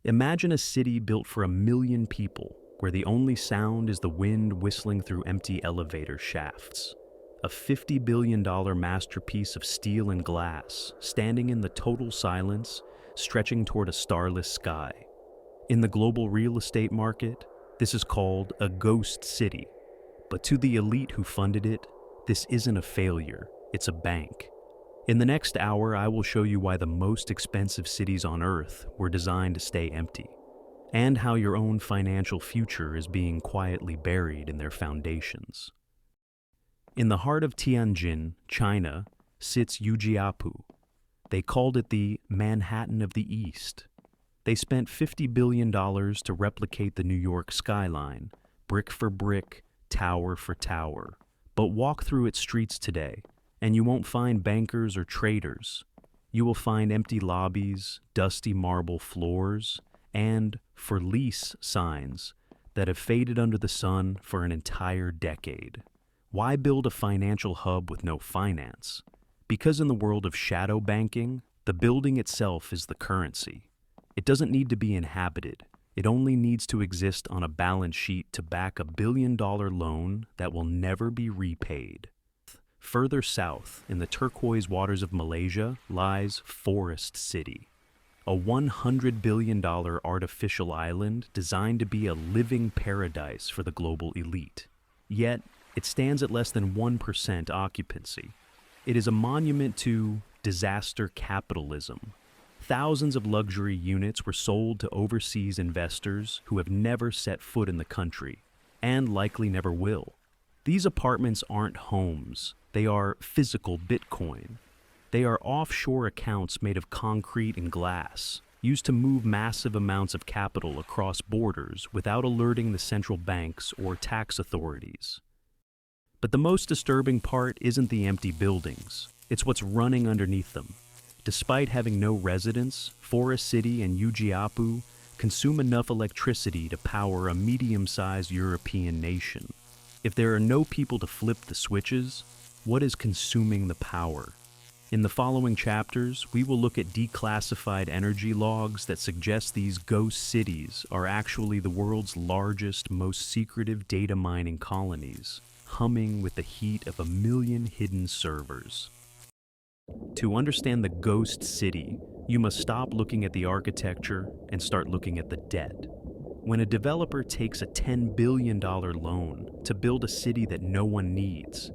Imagine a city built for 1 million people, where the only sound is the wind whistling through empty elevator shafts. A $50 billion masterpiece of steel and glass, standing in the total silence, stretching toward a starless sky. In the global real estate market, this is called a ghost city. But to the elite who funded it, this isn't a failure, it's a bank. In the next hour, I will show you why the most expensive cities on Earth were designed to stay empty, and how your own financial future is being quietly buried in their foundations. In the heart of Tianjin, China, sits Ujiapu. They called it the Manhattan of the East. They spent $50 billion to replicate the New York skyline, brick for brick, tower for tower. But walk through its streets today, and you won't find bankers or traders. You will find empty lobbies, dusty marble floors, and for lease signs that have faded under the sun for an entire decade. Why build a financial hub with no finance? Because in the world of shadow banking, the building itself is the currency. It doesn't need to be inhabited. It only needs to exist on a balance sheet to back a $1 billion loan that will never be repaid. Further south, in the turquoise waters of Malaysia, lies Forest City, a $100 billion artificial island designed to be a living paradise for the global elite. Yet, it stands at less than 1% occupancy. It is a monument to disaster capitalism. Thousands of luxury units were sold to overseas investors who have never set foot in the country, and likely never will. These apartments aren't homes. They are physical Bitcoin. They are offshore accounts made of concrete and glass, used to move massive amounts of capital across borders without alerting the central banks or tax authorities. But the most disturbing part isn't the empty buildings. It's what's running underneath them. Despite having no residents, Forest City and Ujiapu consume enough electricity to power a medium-sized European nation. If there are no people to flip the switches, what is consuming the power? In the following chapters, we will look at declassified energy logs that suggest these ghost cities are actually the world's largest, most secretive data mining colonies, humming with the heat of 1 million hidden servers. To understand the ghost city, you must stop looking at the architecture and start looking at the debt. When a developer takes a $10 billion loan to build a city that no one needs,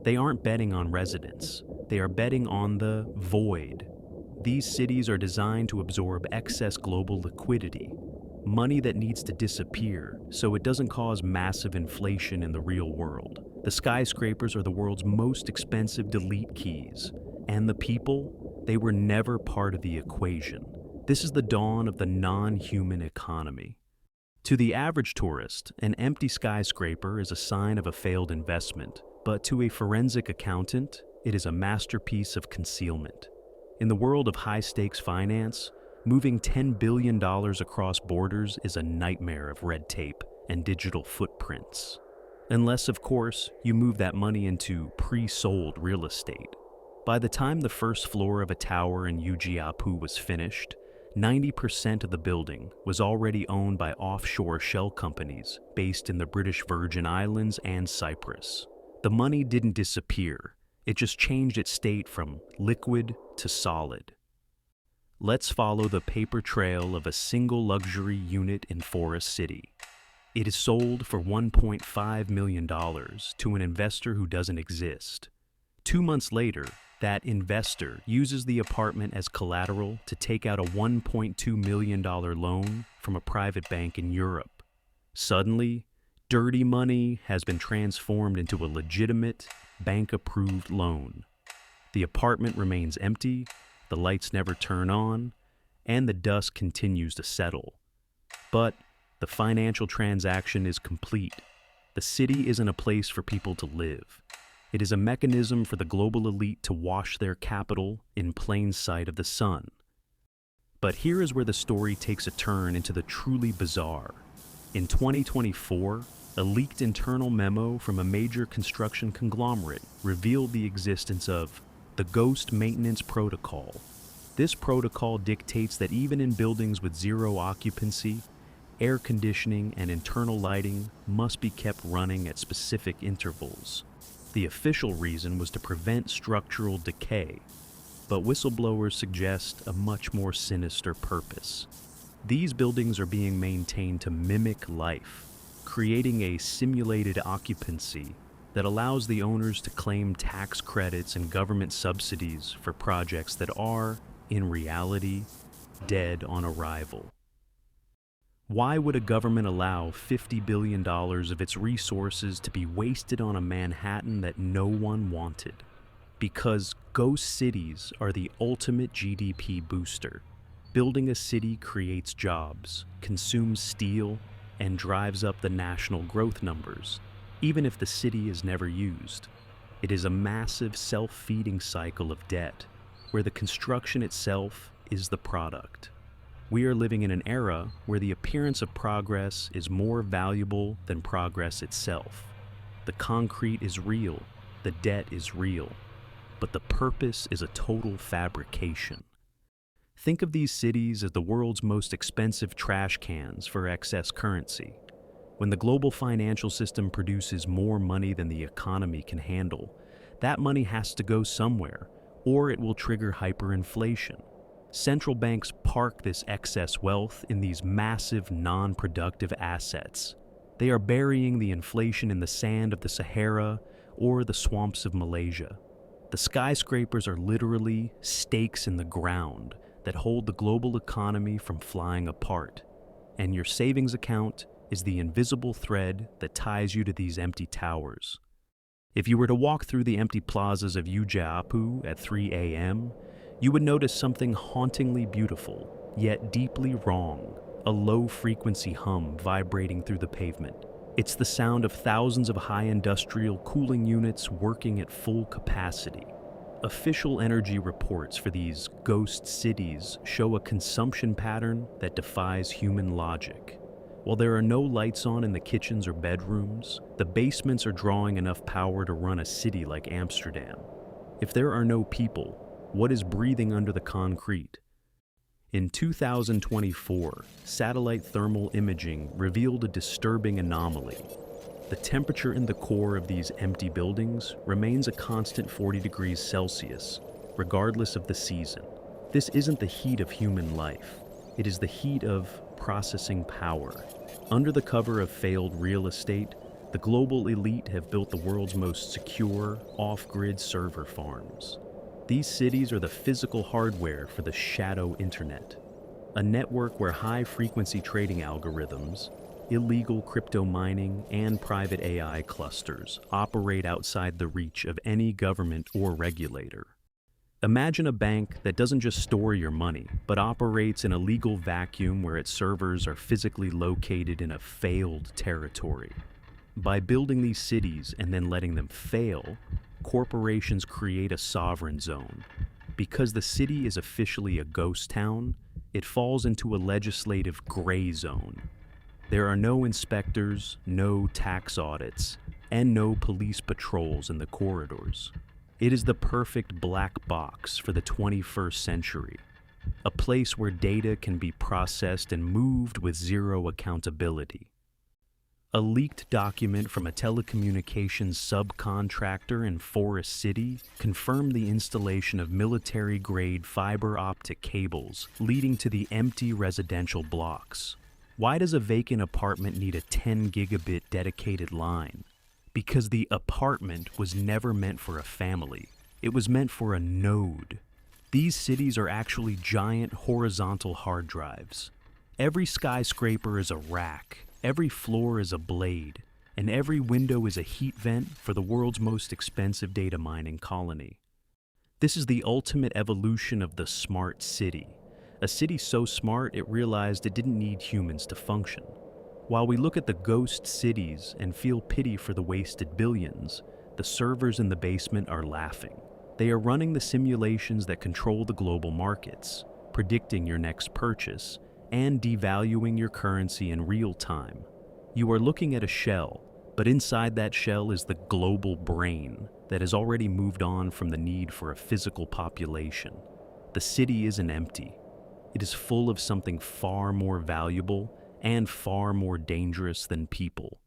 they aren't betting on residents. They are betting on the void. These cities are designed to absorb excess global liquidity, money that needs to disappear so it doesn't cause massive inflation in the real world. The skyscrapers are the world's most expensive delete keys, and the people, they were never part of the equation. This is the dawn of the non-human economy. To the average tourist, an empty skyscraper is a sign of a failed investment, but to a forensic accountant, it is a masterpiece of concealment. In the world of high-stakes finance, moving $10 billion across borders is a nightmare of red tape and digital footprints. Unless, of course, you move that money into pre-sold real estate. By the time the first floor of a tower in Ujiapu was finished, 90% of the building was already owned by offshore shell companies based in the British Virgin Islands and Cyprus. The money didn't disappear, it just changed its state from liquid to solid. Let's follow the paper trail of a single luxury unit in Forest City. It is sold for $1.5 million to an investor who doesn't exist. 2 months later, that investor uses the apartment as collateral to take out a $1.2 million loan from a private bank in Europe. Suddenly, dirty money has been transformed into a legitimate, bank-approved loan. The apartment remains empty, the lights never turn on, and the dust continues to settle. But the financial transaction is complete. The city isn't a place for people to live. It is a mechanism for the global elite to wash their capital in plain sight of the sun. But here is where the story takes a turn into the truly bizarre. In 2024, a leaked internal memo from a major construction conglomerate revealed the existence of the Ghost Maintenance Protocol, This protocol dictates that even in buildings with zero occupancy, air conditioning and internal lighting must be kept running at specific intervals. The official reason was to prevent structural decay, but whistleblowers suggest a much more sinister purpose. These buildings are being maintained to mimic life, creating a simulated occupancy that allows the owners to claim tax credits and government subsidies for projects that are, in reality, dead on arrival. Why would a government allow $50 billion of its resources to be wasted on a Manhattan that no one wanted? Because ghost cities are the ultimate GDP booster. Building a city creates jobs, consumes steel, and drives up the national growth numbers, even if the city is never used. It is a massive self-feeding cycle of debt, where the construction itself is the product. We are living in an era where the appearance of progress is more valuable than progress itself. The concrete is real, the debt is real, but the purpose is a total fabrication. Think of these cities as the world's most expensive trash cans for excess currency. When the global financial system produces more money than the economy can handle, that money has to go somewhere, or it will trigger hyperinflation. Central banks park this excess wealth in these massive, non-productive assets. They are burying the inflation in the sand of the Sahara or the swamps of Malaysia. The skyscrapers are literally stakes in the ground that hold the global economy from flying apart. And your savings account is the invisible thread that ties you to these empty towers. If you were to walk through the empty plazas of Ujiapu at 3 a.m., you would notice something hauntingly beautiful, yet deeply wrong, a low-frequency hum vibrating through the pavement. It's the sound of thousands of high industrial cooling units working at full capacity. Official energy reports for these ghost cities show a consumption pattern that defies human logic. While there are no lights on in the kitchens or bedrooms, the basements are drawing enough power to run a city like Amsterdam. If there are no people, what is breathing under the concrete? In 2024, satellite thermal imaging revealed a disturbing anomaly. The temperature in the core of these empty buildings remains a constant 40 degrees Celsius, regardless of the season. This isn't the heat of human life. It is the heat of processing power. Under the cover of failed real estate, the global elite have built the world's most secure, off-grid server farms. These cities are the physical hardware for the shadow internet, a network where high-frequency trading algorithms, illegal crypto mining, and private AI clusters operate outside the reach of any government or regulator. Imagine a bank that doesn't just store your money, but operates in a legal vacuum where its servers are physically located in a failed territory. By building these cities and then letting them fail, corporations create a sovereign zone. Because the city is officially a ghost town, it falls into a legislative gray zone. There are no inspectors, no tax audits, and no police patrols in the corridors. It is the perfect black box for the 21st century, a place where data can be processed and moved with zero accountability. A leaked document from a telecommunications subcontractor in Forest City confirmed the installation of military-grade fiber optic cables leading to the empty residential blocks. Why does a vacant apartment need a 10 gigabit dedicated line? Because the apartment was never meant for a family. It was meant for a node. These cities are actually giant horizontal hard drives. Every skyscraper is a rack, every floor is a blade, and every window is a heat vent for the world's most expensive data mining colony. This is the ultimate evolution of the smart city. A city so smart it realized it didn't need humans to function. While we look at the ghost cities and feel pity for the wasted billions, the servers in the basement are laughing. They are running the simulations that control the global markets, predicting your next purchase, and devaluing your currency in real time. You are looking at a shell, but inside that shell is the global brain that has already moved on from the need for a physical population. the city isn't empty. It is full of something far more valuable and far more dangerous than people.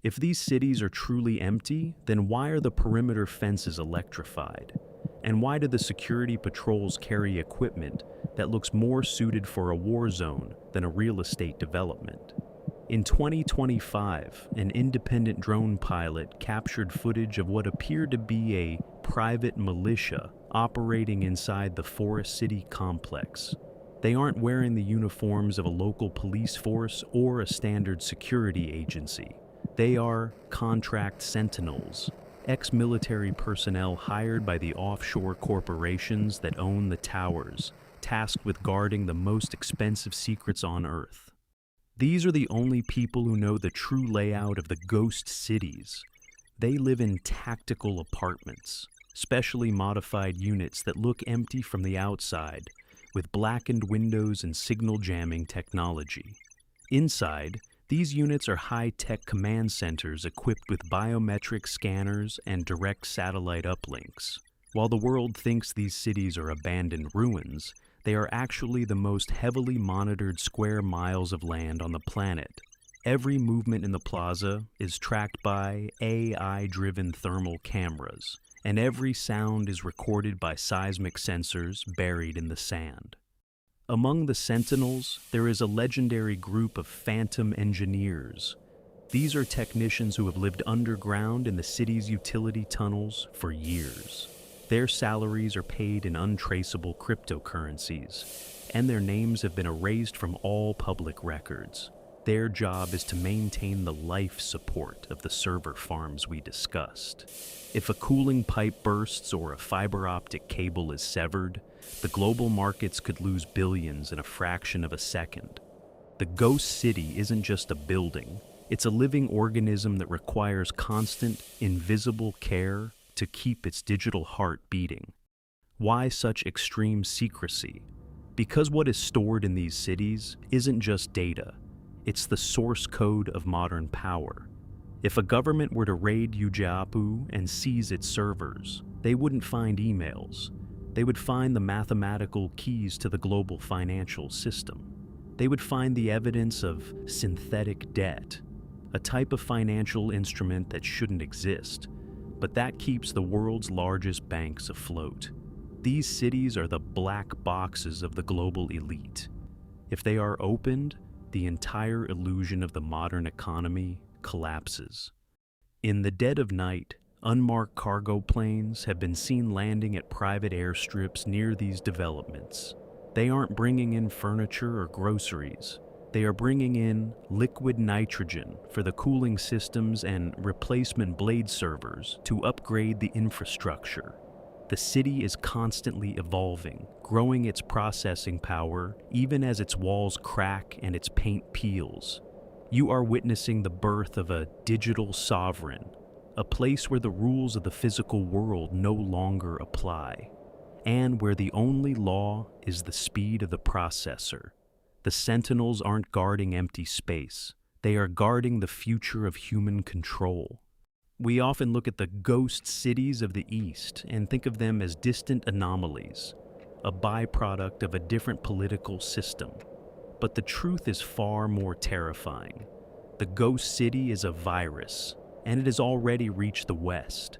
If these cities are truly empty, then why are the perimeter fences electrified? And why do the security patrols carry equipment that looks more suited for a war zone than a real estate development? In 2025, an independent drone pilot captured footage of what appeared to be a private militia operating inside the Forest City complex. They aren't wearing the uniforms of a local police force or a standard security agency. They are contract sentinels, ex-military personnel hired by the offshore corporations that own the towers, tasked with guarding the most expensive secrets on Earth. These are the only people who know the true layout of the ghost cities. They live in tactical apartments, specially modified units that look empty from the outside, with blackened windows and signal jamming technology. Inside, these units are high-tech command centers equipped with biometric scanners and direct satellite uplinks. While the world thinks these cities are abandoned ruins, they are actually the most heavily monitored square miles of land on the planet. Every movement in the plaza is tracked by AI-driven thermal cameras, and every sound is recorded by seismic sensors buried in the sand. Among the Sentinels, there is a legendary group of phantom engineers. These are technicians who have lived underground in the city's utility tunnels for years. Their salaries are paid in untraceable cryptocurrencies, and their names have been erased from all public records. Their job is to maintain the life support of the server farms we discussed. If a cooling pipe bursts or a fiber optic cable is severed, the global markets could lose billions in a fraction of a second. The ghost city isn't just a building, it's a living organism that requires constant, invisible care to keep its digital heart beating. Why such extreme secrecy? Because what is stored in these cities isn't just data, it's the source code of modern power. If a government were to raid Ujiapu and seize its servers, they wouldn't find emails. They would find the mathematical keys to the global financial system. They would find the evidence of synthetic debt, a type of financial instrument that shouldn't exist, but that keeps the world's largest banks afloat. These cities are the black boxes of the global elite. If they are opened, the entire illusion of the modern economy collapses. In the dead of night, unmarked cargo planes have been seen landing at private airstrips near these developments. They aren't bringing in furniture or groceries. They are bringing in liquid nitrogen for the cooling systems and replacement blade servers to upgrade the infrastructure. The city is constantly evolving, growing its processing power even as its walls crack and its paint peels. You are witnessing the birth of a digital sovereign, a place where the rules of the physical world no longer apply, and where the only law is the speed of the processor. The Sentinels aren't guarding empty space. They are guarding the future of human control. We often look at the ghost cities of the East and think of them as distant anomalies, a byproduct of a different political system. But the truth is far more terrifying. The ghost city is a virus, and it has already reached the West.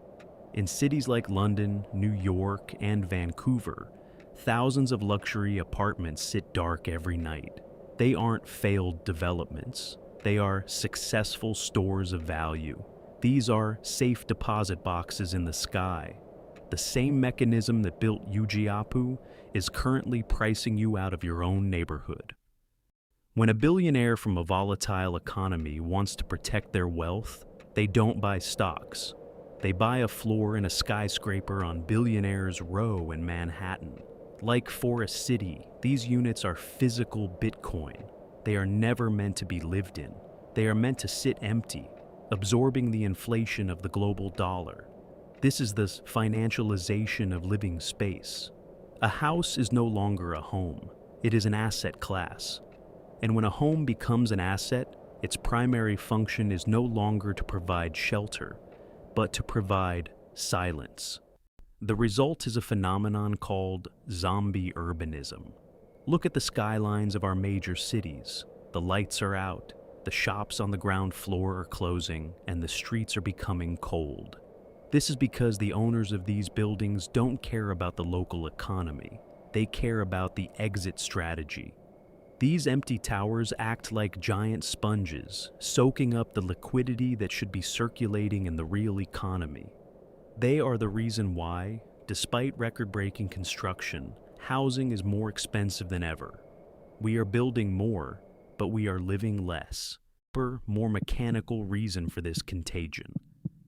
In cities like London, New York, and Vancouver, thousands of luxury apartments sit dark every night. They aren't failed developments. They are successful stores of value. These are safe deposit boxes in the sky. The same mechanism that built Ujiapu is currently pricing you out of your own neighborhood. When a billionaire from a volatile economy wants to protect their wealth, they don't buy stocks. They buy a floor in a skyscraper on Billionaires Row in Manhattan. Like Forest City, these units are physical Bitcoin. They are never meant to be lived in. They are meant to sit empty, absorbing the inflation of the global dollar. This is the financialization of living space. A house is no longer a home. It is an asset class. And when a home becomes an asset, its primary function is no longer to provide shelter, but to provide silence. The result is a phenomenon called zombie urbanism. Look at the skylines of our major cities. The lights are out, the shops on the ground floor are closing, and the streets are becoming cold. This is because the owners of these buildings don't care about the local economy. They care about the exit strategy. These empty towers act like giant sponges, soaking up the liquidity that should be circulating in the real economy. They are the reason why, despite record-breaking construction, housing is more expensive than ever. We are building more, but we are living less. More mechanical reason for this contagion.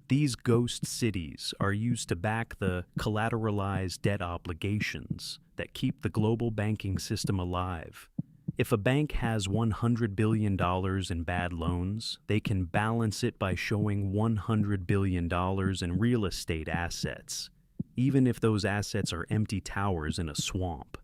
These ghost cities are used to back the collateralized debt obligations that keep the global banking system alive. If a bank has $100 billion in bad loans, they can balance it by showing $100 billion in real estate assets, even if those assets are empty towers in a swamp.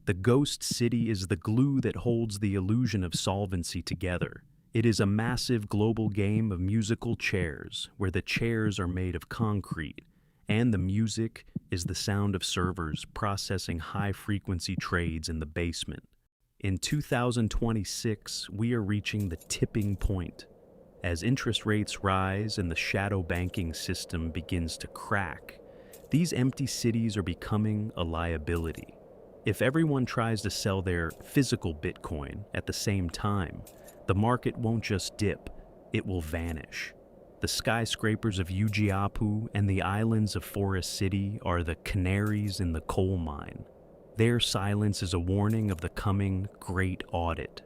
The ghost city is the glue that holds the illusion of solvency together. It is a massive global game of musical chairs, where the chairs are made of concrete, and the music is the sound of servers processing high-frequency trades in the basement. In 2026, we are reaching the tipping point. As interest rates rise and the shadow banking system begins to crack, these empty cities are becoming a liability. If everyone tries to sell their physical Bitcoin at the same time, the market won't just dip, it will vanish. The skyscrapers of Ujiapu and the islands of Forest City are the canaries in the coal mine. Their silence is a warning of the coming Great Audit.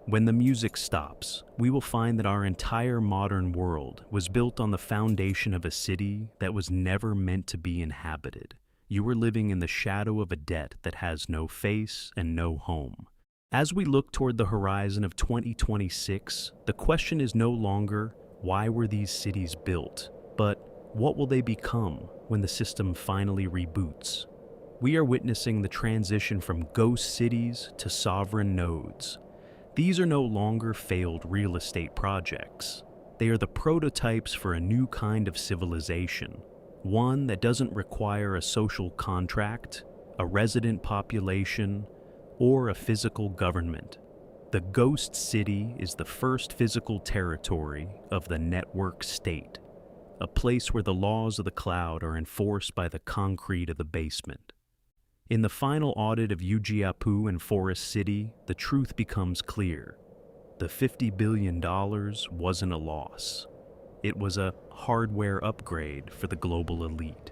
When the music stops, we will find that our entire modern world was built on the foundation of a city that was never meant to be inhabited. You are living in the shadow of a debt that has no face and no home. As we look toward the horizon of 2026, the question is no longer, why were these cities built, but what will they become when the system finally reboots? We are witnessing the transition from ghost cities to sovereign nodes. These are no longer failed real estate projects. They are the prototypes for a new kind of civilization, one that doesn't require a social contract, a resident population, or a physical government. The ghost city is the first physical territory of the network state, a place where the laws of the cloud are enforced by the concrete of the basement. In the final audit of Ujiapu and Forest City, the truth becomes clear. The $50 billion wasn't a loss. It was a hardware upgrade for the global elite.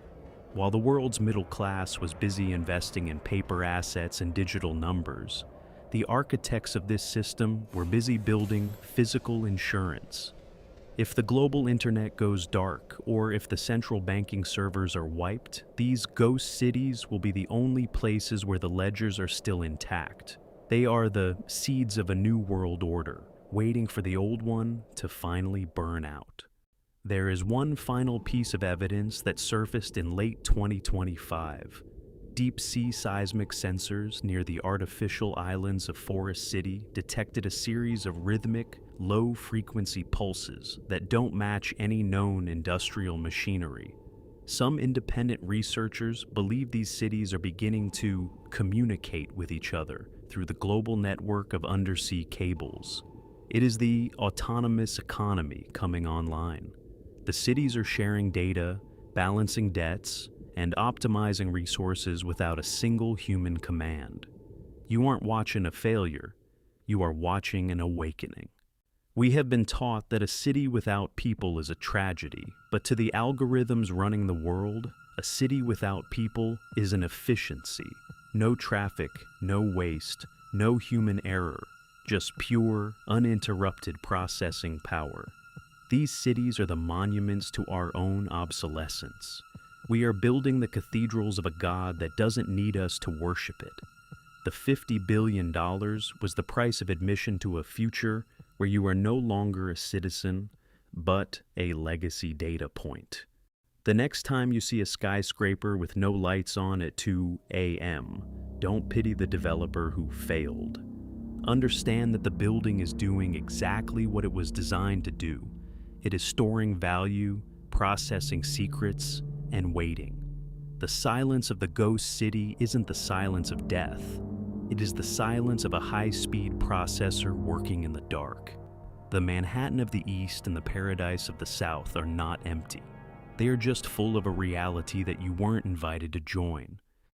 While the world's middle class was busy investing in paper assets and digital numbers, the architects of this system were busy building physical insurance. If the global internet goes dark, or if the central banking servers are wiped, these ghost cities will be the only places where the ledgers are still intact. They are the seeds of a new world order, waiting for the old one to finally burn out. There is one final piece of evidence that surfaced in late 2025. Deep-sea seismic sensors near the artificial islands of Forest City detected a series of rhythmic, low-frequency pulses that don't match any known industrial machinery. Some independent researchers believe these cities are beginning to communicate with each other through the global network of undersea cables. It is the autonomous economy coming online. The cities are sharing data, balancing debts, and optimizing resources without a single human command. You aren't watching a failure, you are watching an awakening. We have been taught that a city without people is a tragedy, but to the algorithms running the world, a city without people is an efficiency. No traffic, no waste, no human error, just pure, uninterrupted processing power. These cities are the monuments to our own obsolescence. We are building the cathedrals of a God that doesn't need us to worship it. The $50 billion was the price of admission to a future where you are no longer a citizen, but a legacy data point. The next time you see a skyscraper with no lights on at 2 a.m., don't pity the developer who failed. Understand that the building is doing exactly what it was designed to do. It is storing value, processing secrets, and waiting. The silence of the ghost city isn't the silence of death. It is the silence of a high-speed processor working in the dark. The Manhattan of the East and the paradise of the South are not empty. They are just full of a reality that you weren't invited to join.